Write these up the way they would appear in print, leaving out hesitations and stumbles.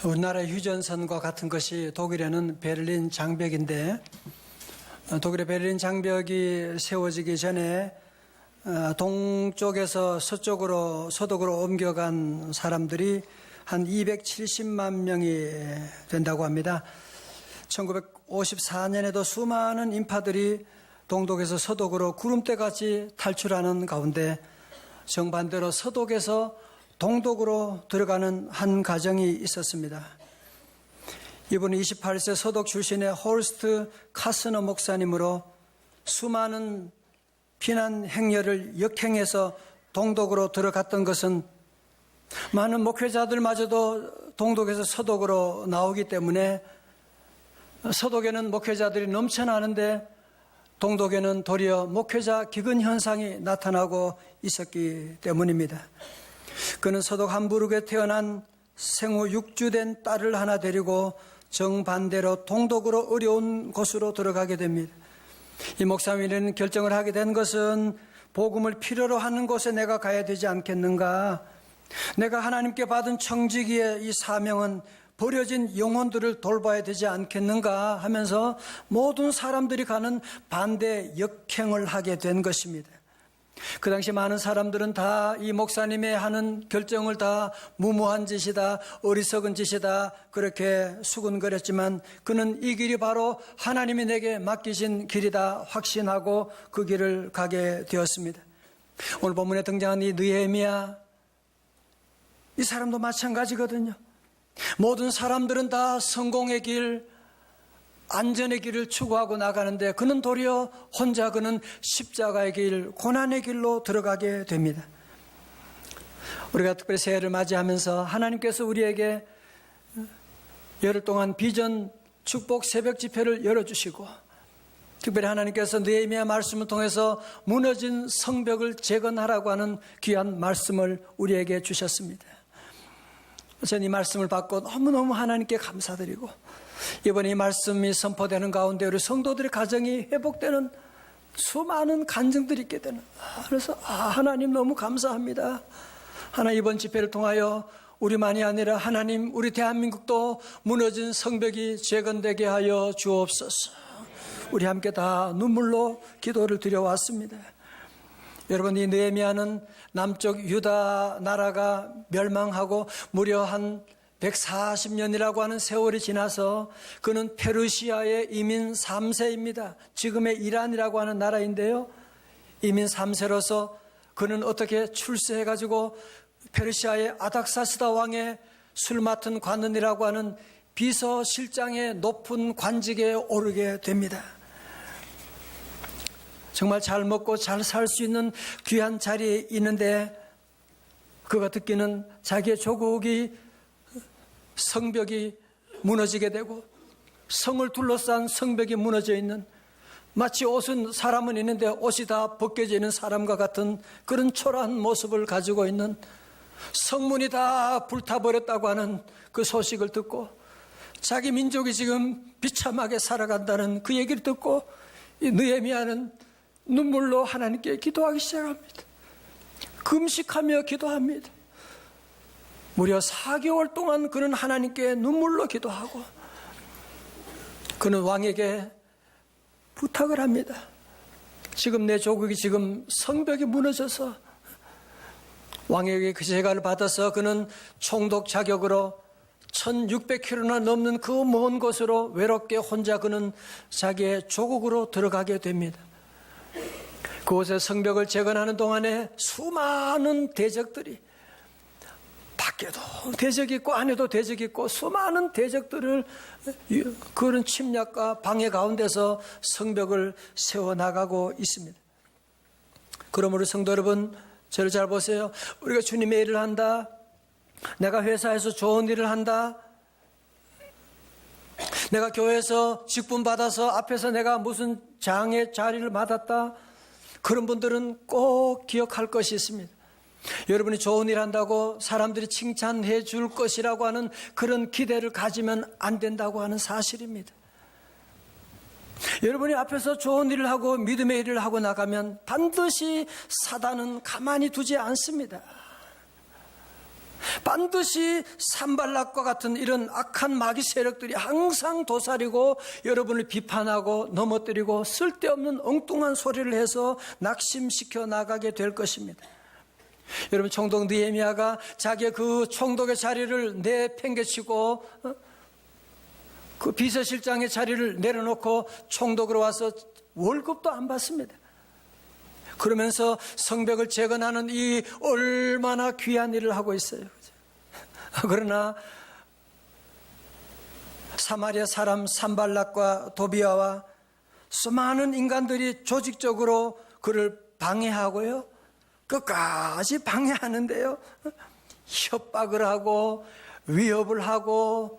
우리나라의 휴전선과 같은 것이 독일에는 베를린 장벽인데, 독일의 베를린 장벽이 세워지기 전에 동쪽에서 서쪽으로 옮겨간 사람들이 한 270만 명이 된다고 합니다. 1954년에도 수많은 인파들이 동독에서 서독으로 구름대같이 탈출하는 가운데 정반대로 서독에서 동독으로 들어가는 한 가정이 있었습니다. 이분은 28세 서독 출신의 홀스트 카스너 목사님으로 수많은 피난 행렬을 역행해서 동독으로 들어갔던 것은 많은 목회자들마저도 동독에서 서독으로 나오기 때문에 서독에는 목회자들이 넘쳐나는데 동독에는 도리어 목회자 기근 현상이 나타나고 있었기 때문입니다. 그는 서독 함부르크에 태어난 생후 6주 딸을 하나 데리고 정반대로 동독으로 어려운 곳으로 들어가게 됩니다. 이 목사님은 결정을 하게 된 것은 복음을 필요로 하는 곳에 내가 가야 되지 않겠는가? 내가 하나님께 받은 청지기의 이 사명은 버려진 영혼들을 돌봐야 되지 않겠는가 하면서 모든 사람들이 가는 반대 역행을 하게 된 것입니다. 그 당시 많은 사람들은 다 이 목사님의 하는 결정을 다 무모한 짓이다, 어리석은 짓이다 그렇게 수군거렸지만 그는 이 길이 바로 하나님이 내게 맡기신 길이다 확신하고 그 길을 가게 되었습니다. 오늘 본문에 등장한 이 느헤미야, 이 사람도 마찬가지거든요. 모든 사람들은 다 성공의 길, 안전의 길을 추구하고 나가는데 그는 도리어 혼자 그는 십자가의 길, 고난의 길로 들어가게 됩니다. 우리가 특별히 새해를 맞이하면서 하나님께서 우리에게 열흘 동안 비전 축복 새벽 집회를 열어주시고 특별히 하나님께서 느헤미야 말씀을 통해서 무너진 성벽을 재건하라고 하는 귀한 말씀을 우리에게 주셨습니다. 저는 이 말씀을 받고 너무너무 하나님께 감사드리고 이번에 이 말씀이 선포되는 가운데 우리 성도들의 가정이 회복되는 수많은 간증들이 있게 되는, 그래서 하나님 너무 감사합니다. 하나님 이번 집회를 통하여 우리만이 아니라 하나님 우리 대한민국도 무너진 성벽이 재건되게 하여 주옵소서. 우리 함께 다 눈물로 기도를 드려왔습니다. 여러분, 이 느헤미야는 남쪽 유다 나라가 멸망하고 무려 한 140년이라고 하는 세월이 지나서 그는 페르시아의 이민 3세입니다. 지금의 이란이라고 하는 나라인데요. 이민 3세로서 그는 어떻게 출세해가지고 페르시아의 아닥사스다 왕의 술 맡은 관원이라고 하는 비서실장의 높은 관직에 오르게 됩니다. 정말 잘 먹고 잘 살 수 있는 귀한 자리에 있는데 그가 듣기는 자기의 조국이 성벽이 무너지게 되고 성을 둘러싼 성벽이 무너져 있는, 마치 옷은 사람은 있는데 옷이 다 벗겨져 있는 사람과 같은 그런 초라한 모습을 가지고 있는, 성문이 다 불타버렸다고 하는 그 소식을 듣고 자기 민족이 지금 비참하게 살아간다는 그 얘기를 듣고 이 느헤미야는 눈물로 하나님께 기도하기 시작합니다. 금식하며 기도합니다. 무려 4개월 동안 그는 하나님께 눈물로 기도하고 그는 왕에게 부탁을 합니다. 지금 내 조국이 지금 성벽이 무너져서 왕에게 그 제가를 받아서 그는 총독 자격으로 1600km나 넘는 그 먼 곳으로 외롭게 혼자 그는 자기의 조국으로 들어가게 됩니다. 그곳에 성벽을 재건하는 동안에 수많은 대적들이, 밖에도 대적이 있고 안에도 대적이 있고 수많은 대적들을 그런 침략과 방해 가운데서 성벽을 세워나가고 있습니다. 그러므로 성도 여러분, 저를 잘 보세요. 우리가 주님의 일을 한다, 내가 회사에서 좋은 일을 한다, 내가 교회에서 직분 받아서 앞에서 내가 무슨 장의 자리를 맡았다, 그런 분들은 꼭 기억할 것이 있습니다. 여러분이 좋은 일 한다고 사람들이 칭찬해 줄 것이라고 하는 그런 기대를 가지면 안 된다고 하는 사실입니다. 여러분이 앞에서 좋은 일을 하고 믿음의 일을 하고 나가면 반드시 사단은 가만히 두지 않습니다. 반드시 산발락과 같은 이런 악한 마귀 세력들이 항상 도사리고 여러분을 비판하고 넘어뜨리고 쓸데없는 엉뚱한 소리를 해서 낙심시켜 나가게 될 것입니다. 여러분, 총독 느헤미야가 자기의 그 총독의 자리를 내팽개치고 그 비서실장의 자리를 내려놓고 총독으로 와서 월급도 안 받습니다. 그러면서 성벽을 재건하는 이 얼마나 귀한 일을 하고 있어요. 그러나 사마리아 사람 산발락과 도비아와 수많은 인간들이 조직적으로 그를 방해하고요, 끝까지 방해하는데요, 협박을 하고 위협을 하고,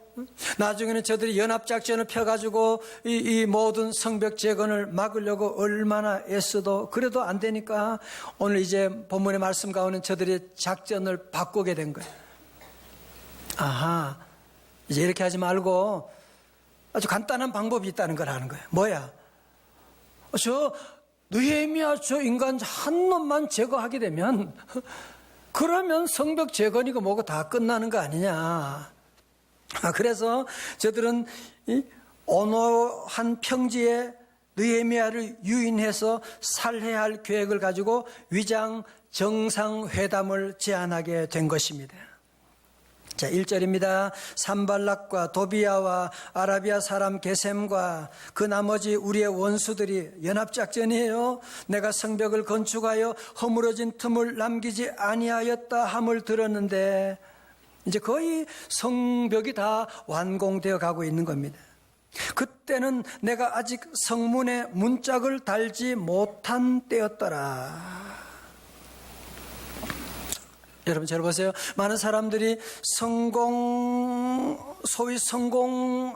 나중에는 저들이 연합작전을 펴가지고 이 모든 성벽 재건을 막으려고 얼마나 애써도 그래도 안 되니까 오늘 이제 본문의 말씀 가운데 저들이 작전을 바꾸게 된 거예요. 아하, 이제 이렇게 하지 말고 아주 간단한 방법이 있다는 걸 아는 거예요. 뭐야? 저 느헤미야 저 인간 한 놈만 제거하게 되면 그러면 성벽 재건이고 뭐고 다 끝나는 거 아니냐. 그래서 저들은 이 온화한 평지에 느헤미야를 유인해서 살해야 할 계획을 가지고 위장 정상회담을 제안하게 된 것입니다. 자, 1절입니다. 산발락과 도비아와 아라비아 사람 게셈과 그 나머지 우리의 원수들이 연합작전이에요. 내가 성벽을 건축하여 허물어진 틈을 남기지 아니하였다 함을 들었는데, 이제 거의 성벽이 다 완공되어 가고 있는 겁니다. 그때는 내가 아직 성문에 문짝을 달지 못한 때였더라. 여러분, 잘 보세요. 많은 사람들이 소위 성공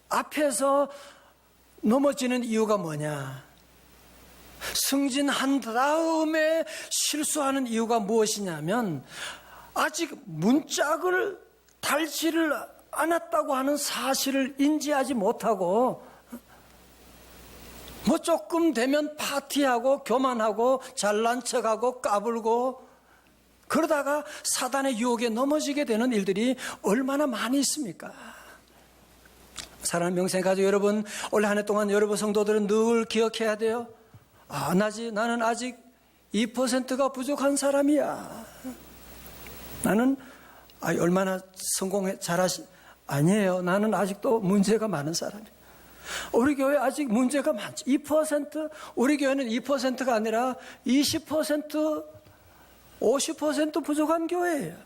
앞에서 넘어지는 이유가 뭐냐? 승진한 다음에 실수하는 이유가 무엇이냐면 아직 문짝을 달지를 않았다고 하는 사실을 인지하지 못하고 뭐 조금 되면 파티하고 교만하고 잘난 척하고 까불고 그러다가 사단의 유혹에 넘어지게 되는 일들이 얼마나 많이 있습니까? 사랑하는 명생 가족 여러분, 올 한 해 동안 여러분 성도들은 늘 기억해야 돼요. 나는 아직 2%가 부족한 사람이야. 나는 얼마나 아니에요. 나는 아직도 문제가 많은 사람이에요. 우리 교회 아직 문제가 많죠. 2%, 우리 교회는 2%가 아니라 20%, 50% 부족한 교회예요.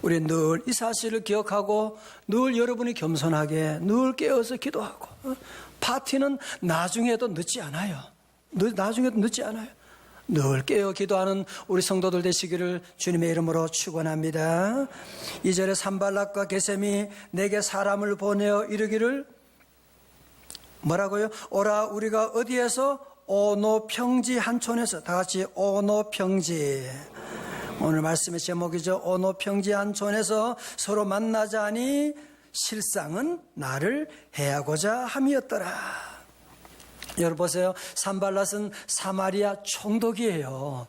우리 늘 이 사실을 기억하고 늘 여러분이 겸손하게 늘 깨어서 기도하고, 파티는 나중에도 늦지 않아요. 나중에도 늦지 않아요. 늘 깨어 기도하는 우리 성도들 되시기를 주님의 이름으로 축원합니다. 2절에 산발락과 게셈이 내게 사람을 보내어 이르기를 뭐라고요? 오라, 우리가 어디에서? 오노 평지 한촌에서. 다 같이 오노 평지. 오늘 말씀의 제목이죠. 오노 평지 한촌에서 서로 만나자니 실상은 나를 해하고자 함이었더라. 여러분 보세요. 산발랏은 사마리아 총독이에요.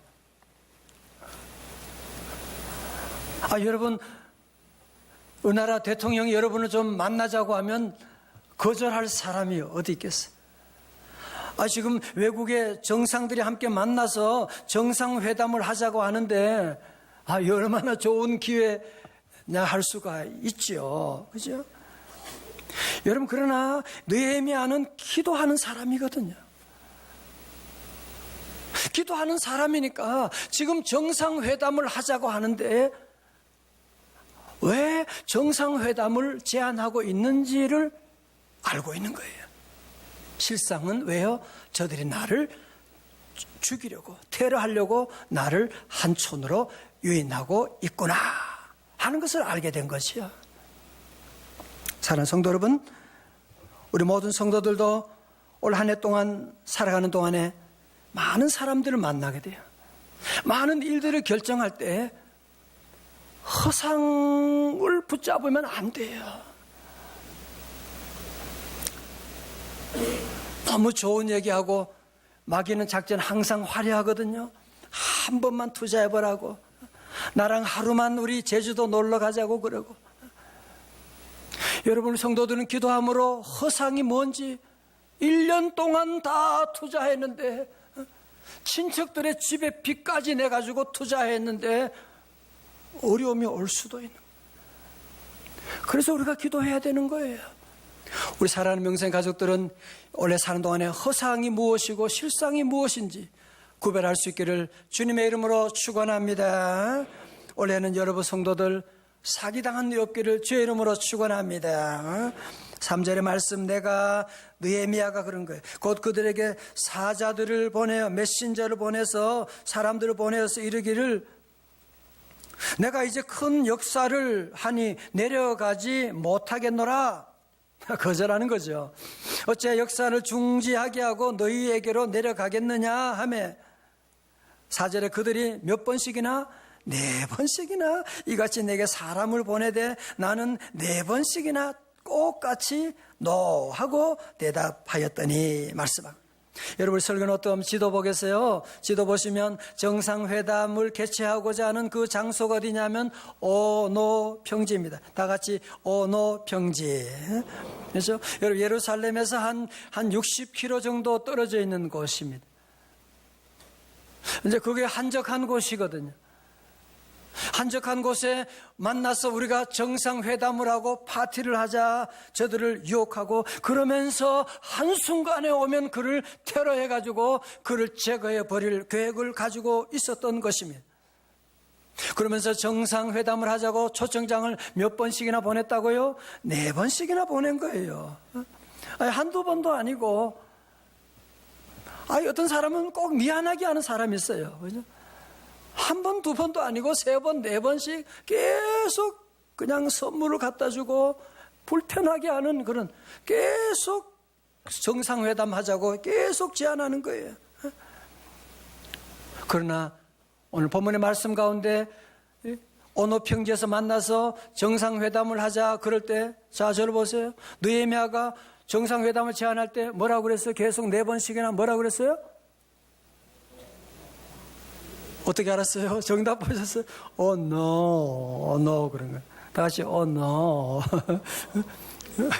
여러분, 우리나라 대통령이 여러분을 좀 만나자고 하면 거절할 사람이 어디 있겠어요? 지금 외국의 정상들이 함께 만나서 정상회담을 하자고 하는데 얼마나 좋은 기회냐 할 수가 있죠. 그죠? 여러분, 그러나 느헤미야는 기도하는 사람이거든요. 기도하는 사람이니까 지금 정상회담을 하자고 하는데 왜 정상회담을 제안하고 있는지를 알고 있는 거예요. 실상은 왜요? 저들이 나를 죽이려고, 테러하려고 나를 한촌으로 유인하고 있구나 하는 것을 알게 된 것이요. 사랑하는 성도 여러분, 우리 모든 성도들도 올 한 해 동안 살아가는 동안에 많은 사람들을 만나게 돼요. 많은 일들을 결정할 때 허상을 붙잡으면 안 돼요. 너무 좋은 얘기하고 마귀는 작전 항상 화려하거든요. 한 번만 투자해보라고, 나랑 하루만 우리 제주도 놀러 가자고 그러고. 여러분, 성도들은 기도함으로 허상이 뭔지 1년 동안 다 투자했는데, 친척들의 집에 빚까지 내가지고 투자했는데 어려움이 올 수도 있는. 그래서 우리가 기도해야 되는 거예요. 우리 사랑하는 명생 가족들은 원래 사는 동안에 허상이 무엇이고 실상이 무엇인지 구별할 수 있기를 주님의 이름으로 축원합니다. 올해는 여러분 성도들 사기당한 일 없기를 주의 이름으로 축원합니다. 3절의 말씀, 내가 느헤미야가 그런 거예요. 곧 그들에게 사자들을 보내어, 메신저를 보내서, 사람들을 보내어서 이르기를, 내가 이제 큰 역사를 하니 내려가지 못하겠노라. 거절하는 거죠. 어째 역사를 중지하게 하고 너희에게로 내려가겠느냐 하며, 4절에 그들이 몇 번씩이나, 4번씩이나 이같이 내게 사람을 보내되 나는 4번씩이나 똑같이 노 하고 대답하였더니 말씀합니다. 여러분, 설교는 어떤 지도 보겠어요? 지도 보시면 정상회담을 개최하고자 하는 그 장소가 어디냐면 오노평지입니다. 다 같이 오노평지. 그렇죠? 여러분, 예루살렘에서 한 60km 정도 떨어져 있는 곳입니다. 이제 그게 한적한 곳이거든요. 한적한 곳에 만나서 우리가 정상회담을 하고 파티를 하자, 저들을 유혹하고, 그러면서 한순간에 오면 그를 테러해가지고 그를 제거해 버릴 계획을 가지고 있었던 것입니다. 그러면서 정상회담을 하자고 초청장을 몇 번씩이나 보냈다고요? 4번씩이나 보낸 거예요. 한두 번도 아니고. 어떤 사람은 꼭 미안하게 하는 사람이 있어요. 그죠? 한 번, 두 번도 아니고 3번, 4번씩 계속 그냥 선물을 갖다 주고 불편하게 하는 그런, 계속 정상회담 하자고 계속 제안하는 거예요. 그러나 오늘 본문의 말씀 가운데 오노평지에서 만나서 정상회담을 하자 그럴 때, 자, 저를 보세요. 느헤미야가 정상회담을 제안할 때 뭐라고 그랬어요? 계속 4번씩이나 뭐라고 그랬어요? 어떻게 알았어요? 정답 보셨어요? Oh no, oh no 그런 거예요. 다 같이 oh no.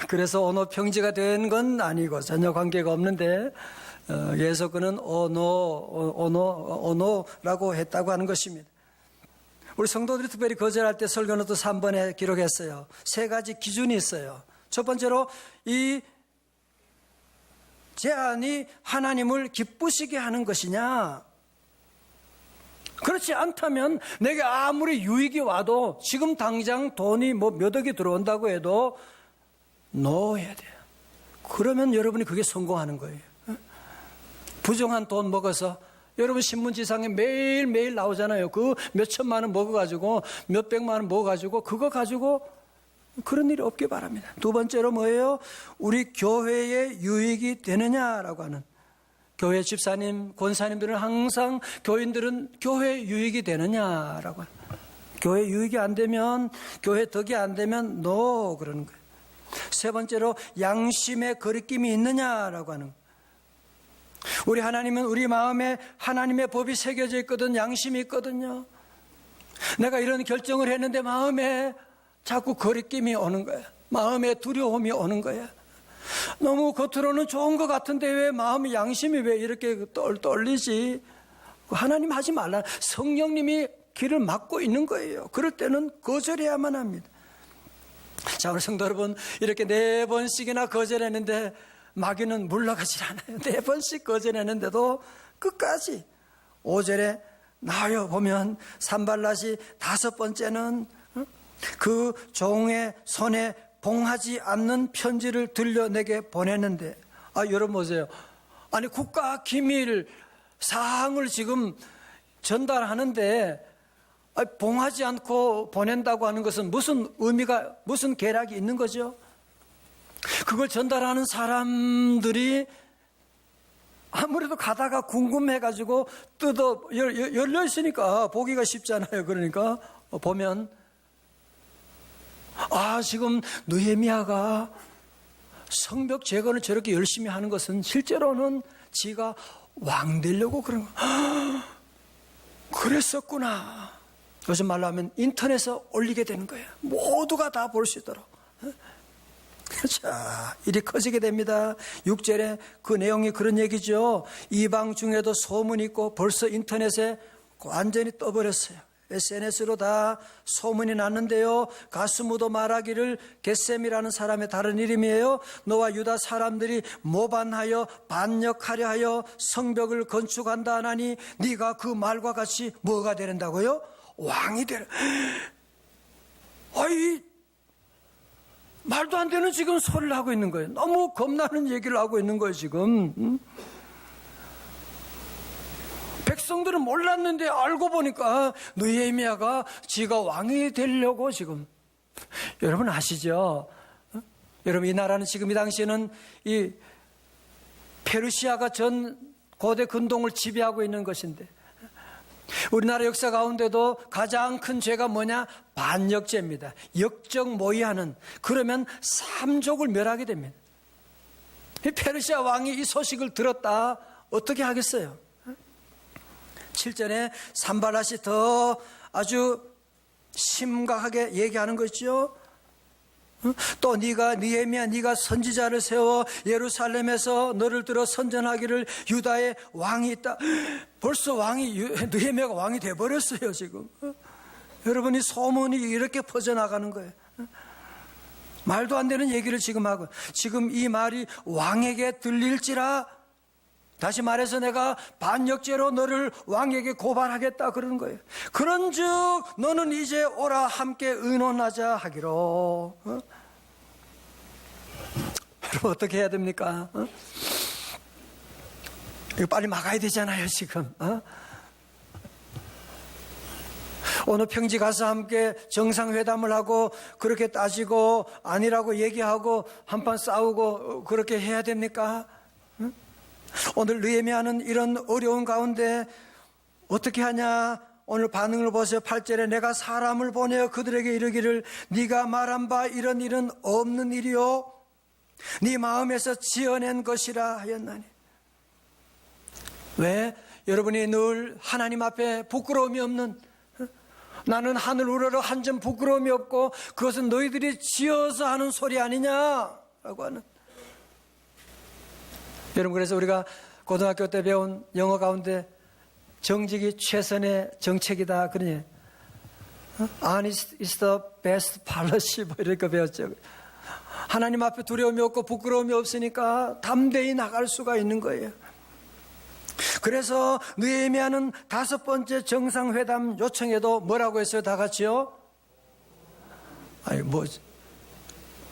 그래서 오노평지가 된 건 아니고 전혀 관계가 없는데 예수께서는 oh no, oh no, oh no라고 했다고 하는 것입니다. 우리 성도들이 특별히 거절할 때 설교는 또 3번에 기록했어요. 3가지 기준이 있어요. 첫 번째로 이 제안이 하나님을 기쁘시게 하는 것이냐? 그렇지 않다면 내게 아무리 유익이 와도 지금 당장 돈이 몇 억이 들어온다고 해도 no 해야 돼요. 그러면 여러분이 그게 성공하는 거예요. 부정한 돈 먹어서 여러분 신문지상에 매일매일 나오잖아요. 그 몇천만 원 먹어가지고 몇백만 원 먹어가지고 그거 가지고 그런 일이 없길 바랍니다. 두 번째로 뭐예요? 우리 교회에 유익이 되느냐라고 하는, 교회 집사님, 권사님들은 항상 교인들은 교회 유익이 되느냐라고 하는, 교회 유익이 안 되면, 교회 덕이 안 되면 no 그러는 거예요. 세 번째로 양심의 거리낌이 있느냐라고 하는 거예요. 우리 하나님은 우리 마음에 하나님의 법이 새겨져 있거든, 양심이 있거든요. 내가 이런 결정을 했는데 마음에 자꾸 거리낌이 오는 거야. 마음에 두려움이 오는 거야. 너무 겉으로는 좋은 것 같은데 왜 마음이, 양심이 왜 이렇게 떨리지? 하나님 하지 말라. 성령님이 길을 막고 있는 거예요. 그럴 때는 거절해야만 합니다. 자, 우리 성도 여러분, 이렇게 4번씩이나 거절했는데 마귀는 물러가질 않아요. 4번씩 거절했는데도 끝까지 5절에 나와요. 보면 산발랏이 5번째는 그 종의 손에 봉하지 않는 편지를 들려 내게 보냈는데, 여러분 보세요. 아니, 국가 기밀 사항을 지금 전달하는데 봉하지 않고 보낸다고 하는 것은 무슨 의미가, 무슨 계략이 있는 거죠? 그걸 전달하는 사람들이 아무래도 가다가 궁금해가지고 열려 있으니까 보기가 쉽잖아요. 그러니까 보면, 지금 느헤미야가 성벽 재건을 저렇게 열심히 하는 것은 실제로는 지가 왕 되려고 그런 거. 그랬었구나. 요즘 말로 하면 인터넷에 올리게 되는 거예요. 모두가 다 볼 수 있도록. 자, 일이 커지게 됩니다. 6절에 그 내용이 그런 얘기죠. 이방 중에도 소문이 있고 벌써 인터넷에 완전히 떠버렸어요. SNS로 다 소문이 났는데요. 가스무도 말하기를 겟셈이라는 사람의 다른 이름이에요. 너와 유다 사람들이 모반하여 반역하려 하여 성벽을 건축한다 하나니 네가 그 말과 같이 뭐가 되는다고요? 왕이 되라. 아이, 말도 안 되는 지금 소리를 하고 있는 거예요. 너무 겁나는 얘기를 하고 있는 거예요 지금. 백성들은 몰랐는데 알고 보니까 느헤미야가 지가 왕이 되려고 지금. 여러분 아시죠? 여러분 이 나라는 지금 이 당시에는 이 페르시아가 전 고대 근동을 지배하고 있는 것인데, 우리나라 역사 가운데도 가장 큰 죄가 뭐냐? 반역죄입니다. 역적 모의하는. 그러면 삼족을 멸하게 됩니다. 이 페르시아 왕이 이 소식을 들었다. 어떻게 하겠어요? 7절에 산발랏이 더 아주 심각하게 얘기하는 것이죠. 또 느헤미야 네가 선지자를 세워 예루살렘에서 너를 들어 선전하기를 유다의 왕이 있다. 벌써 느헤미야가 왕이 돼버렸어요 지금. 여러분이 소문이 이렇게 퍼져나가는 거예요. 말도 안 되는 얘기를 지금 하고, 지금 이 말이 왕에게 들릴지라, 다시 말해서 내가 반역죄로 너를 왕에게 고발하겠다 그러는 거예요. 그런즉 너는 이제 오라 함께 의논하자 하기로. 여러분 어떻게 해야 됩니까? 이거 빨리 막아야 되잖아요 지금. 어느 평지 가서 함께 정상회담을 하고 그렇게 따지고 아니라고 얘기하고 한판 싸우고 그렇게 해야 됩니까? 오늘 느헤미야는 이런 어려운 가운데 어떻게 하냐? 오늘 반응을 보세요. 8절에 내가 사람을 보내어 그들에게 이르기를 네가 말한 바 이런 일은 없는 일이요 네 마음에서 지어낸 것이라 하였나니. 왜? 여러분이 늘 하나님 앞에 부끄러움이 없는, 나는 하늘 우러러 한 점 부끄러움이 없고 그것은 너희들이 지어서 하는 소리 아니냐라고 하는. 여러분 그래서 우리가 고등학교 때 배운 영어 가운데 정직이 최선의 정책이다 그러니 honest is the best policy 뭐 이렇게 배웠죠. 하나님 앞에 두려움이 없고 부끄러움이 없으니까 담대히 나갈 수가 있는 거예요. 그래서 느헤미야는 5번째 정상회담 요청에도 뭐라고 했어요? 다 같이요? 아니 뭐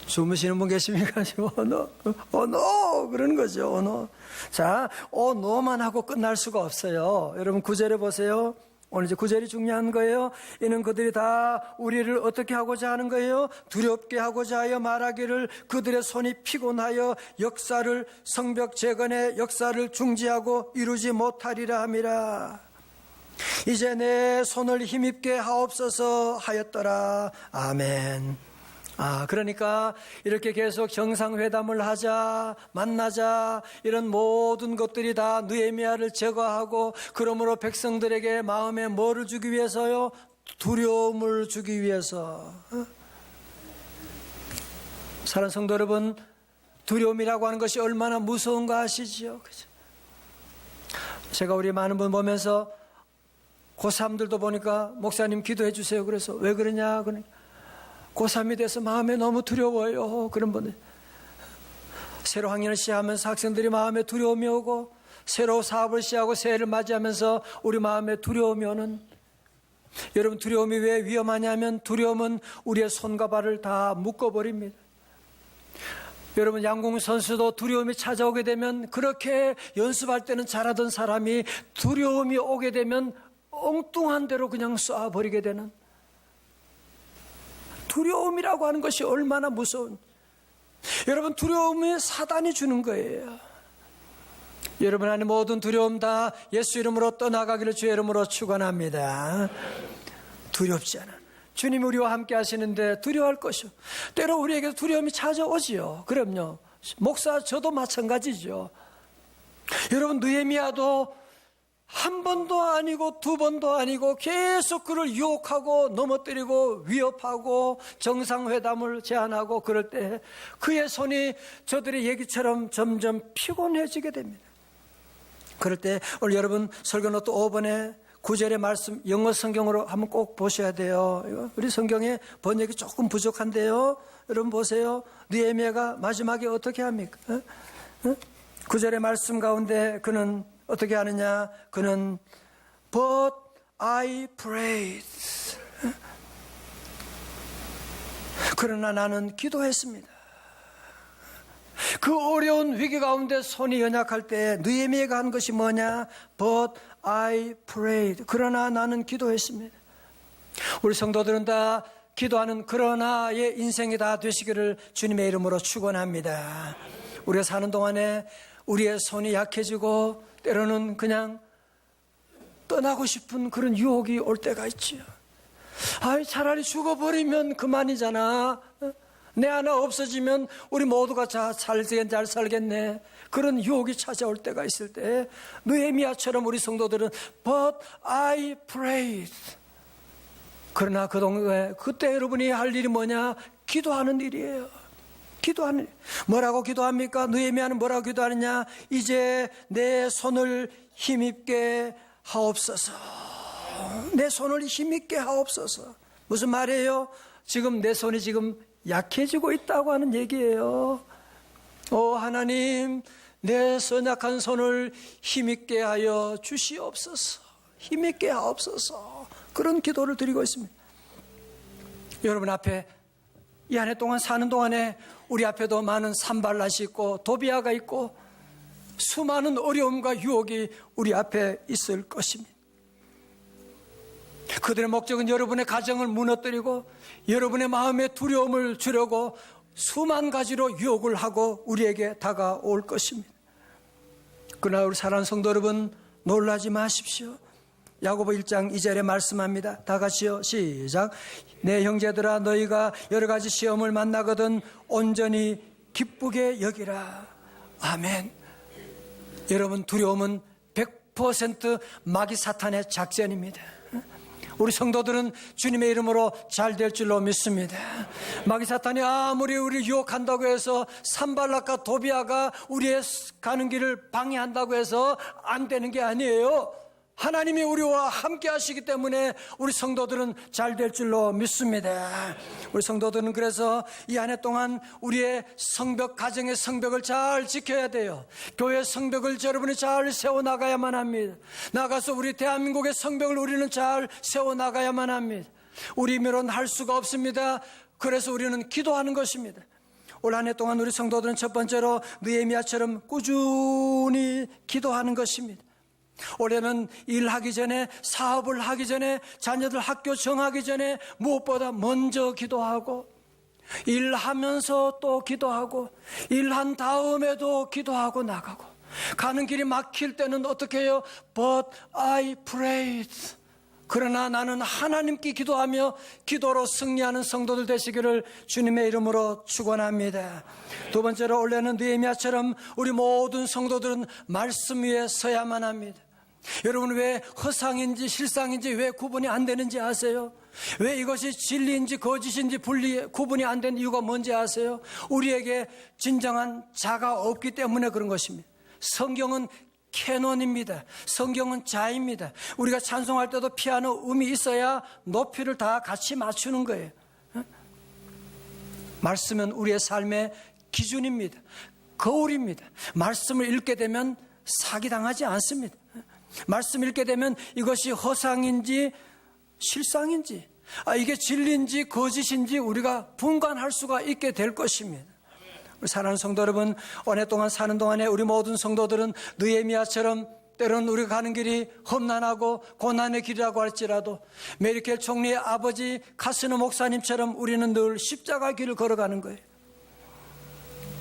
주무시는 분 계십니까? 노 그러는 거죠. 노. 자, 노만 하고 끝날 수가 없어요. 여러분 9절에 보세요. 오늘 이제 9절이 중요한 거예요. 이는 그들이 다 우리를 어떻게 하고자 하는 거예요? 두렵게 하고자 하여 말하기를 그들의 손이 피곤하여 성벽 재건의 역사를 중지하고 이루지 못하리라 함이라. 이제 내 손을 힘입게 하옵소서 하였더라. 아멘. 그러니까 이렇게 계속 정상회담을 하자, 만나자, 이런 모든 것들이 다 느헤미야를 제거하고, 그러므로 백성들에게 마음에 뭐를 주기 위해서요? 두려움을 주기 위해서. 사랑하는 성도 여러분, 두려움이라고 하는 것이 얼마나 무서운가 아시죠? 그죠? 제가 우리 많은 분 보면서 고3들도 보니까 목사님 기도해 주세요. 그래서 왜 그러냐? 고3이 돼서 마음에 너무 두려워요. 그런 분들. 새로 학년을 시작하면서 학생들이 마음에 두려움이 오고, 새로 사업을 시작하고 새해를 맞이하면서 우리 마음에 두려움이 오는. 여러분 두려움이 왜 위험하냐면 두려움은 우리의 손과 발을 다 묶어버립니다. 여러분 양궁 선수도 두려움이 찾아오게 되면, 그렇게 연습할 때는 잘하던 사람이 두려움이 오게 되면 엉뚱한 대로 그냥 쏴버리게 되는. 두려움이라고 하는 것이 얼마나 무서운. 여러분 두려움이 사단이 주는 거예요. 여러분 안에 모든 두려움 다 예수 이름으로 떠나가기를 주의 이름으로 축원합니다. 두렵지 않아. 주님이 우리와 함께 하시는데 두려워할 것이요. 때로 우리에게 두려움이 찾아오지요. 그럼요. 목사 저도 마찬가지죠. 여러분 느헤미야도 한 번도 아니고 두 번도 아니고 계속 그를 유혹하고 넘어뜨리고 위협하고 정상회담을 제안하고 그럴 때 그의 손이 저들의 얘기처럼 점점 피곤해지게 됩니다. 그럴 때 오늘 여러분 설교노트 5번에 9절의 말씀 영어 성경으로 한번 꼭 보셔야 돼요. 우리 성경에 번역이 조금 부족한데요. 여러분 보세요. 느헤미야가 마지막에 어떻게 합니까? 9절의 말씀 가운데 그는 어떻게 하느냐? 그는 But I prayed. 그러나 나는 기도했습니다. 그 어려운 위기 가운데 손이 연약할 때 느헤미야가 한 것이 뭐냐? But I prayed. 그러나 나는 기도했습니다. 우리 성도들은 다 기도하는 그러나의 인생이 다 되시기를 주님의 이름으로 축원합니다. 우리가 사는 동안에 우리의 손이 약해지고 때로는 그냥 떠나고 싶은 그런 유혹이 올 때가 있지요. 차라리 죽어버리면 그만이잖아. 내 하나 없어지면 우리 모두가 잘 살겠네. 그런 유혹이 찾아올 때가 있을 때 느헤미야처럼 우리 성도들은 But I prayed. 그러나 그때 여러분이 할 일이 뭐냐? 기도하는 일이에요. 기도하는 일. 뭐라고 기도합니까? 느헤미야는 뭐라고 기도하느냐? 이제 내 손을 힘있게 하옵소서. 내 손을 힘있게 하옵소서. 무슨 말이에요? 지금 내 손이 지금 약해지고 있다고 하는 얘기예요. 하나님, 내 연약한 손을 힘있게 하여 주시옵소서. 힘있게 하옵소서. 그런 기도를 드리고 있습니다. 여러분 앞에 이 한 해 동안 사는 동안에 우리 앞에도 많은 산발랏이 있고 도비아가 있고 수많은 어려움과 유혹이 우리 앞에 있을 것입니다. 그들의 목적은 여러분의 가정을 무너뜨리고 여러분의 마음에 두려움을 주려고 수만 가지로 유혹을 하고 우리에게 다가올 것입니다. 그러나 우리 사랑하는 성도 여러분, 놀라지 마십시오. 야고보 1장 2절에 말씀합니다. 다 같이요, 시작. 내 형제들아, 너희가 여러 가지 시험을 만나거든 온전히 기쁘게 여기라. 아멘. 여러분, 두려움은 100% 마귀 사탄의 작전입니다. 우리 성도들은 주님의 이름으로 잘 될 줄로 믿습니다. 마귀 사탄이 아무리 우리를 유혹한다고 해서 산발락과 도비아가 우리의 가는 길을 방해한다고 해서 안 되는 게 아니에요. 하나님이 우리와 함께 하시기 때문에 우리 성도들은 잘 될 줄로 믿습니다. 우리 성도들은 그래서 이 한 해 동안 우리의 성벽, 가정의 성벽을 잘 지켜야 돼요. 교회 성벽을 여러분이 잘 세워나가야만 합니다. 나가서 우리 대한민국의 성벽을 우리는 잘 세워나가야만 합니다. 우리 힘으로는 할 수가 없습니다. 그래서 우리는 기도하는 것입니다. 올 한 해 동안 우리 성도들은 첫 번째로 느헤미야처럼 꾸준히 기도하는 것입니다. 올해는 일하기 전에, 사업을 하기 전에, 자녀들 학교 정하기 전에 무엇보다 먼저 기도하고, 일하면서 또 기도하고, 일한 다음에도 기도하고 나가고, 가는 길이 막힐 때는 어떻게 해요? But I prayed. 그러나 나는 하나님께 기도하며 기도로 승리하는 성도들 되시기를 주님의 이름으로 축원합니다. 두 번째로 올해는 느헤미야처럼 우리 모든 성도들은 말씀 위에 서야만 합니다. 여러분, 왜 허상인지 실상인지 왜 구분이 안 되는지 아세요? 왜 이것이 진리인지 거짓인지 구분이 안 되는 이유가 뭔지 아세요? 우리에게 진정한 자가 없기 때문에 그런 것입니다. 성경은 캐논입니다. 성경은 자입니다. 우리가 찬송할 때도 피아노 음이 있어야 높이를 다 같이 맞추는 거예요. 말씀은 우리의 삶의 기준입니다. 거울입니다. 말씀을 읽게 되면 사기당하지 않습니다. 말씀 읽게 되면 이것이 허상인지 실상인지, 이게 진리인지 거짓인지 우리가 분간할 수가 있게 될 것입니다. 우리 사랑하는 성도 여러분, 한 해 동안 사는 동안에 우리 모든 성도들은 느헤미야처럼 때로는 우리가 가는 길이 험난하고 고난의 길이라고 할지라도 메리켈 총리의 아버지 카스너 목사님처럼 우리는 늘 십자가 길을 걸어가는 거예요.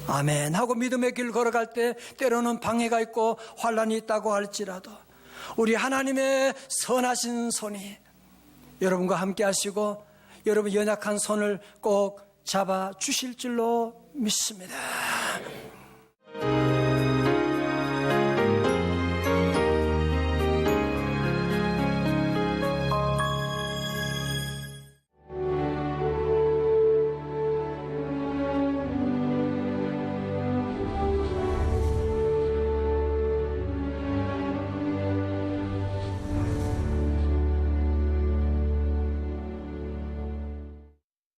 아멘 하고 믿음의 길을 걸어갈 때 때로는 방해가 있고 환란이 있다고 할지라도 우리 하나님의 선하신 손이 여러분과 함께 하시고 여러분 연약한 손을 꼭 잡아 주실 줄로 믿습니다.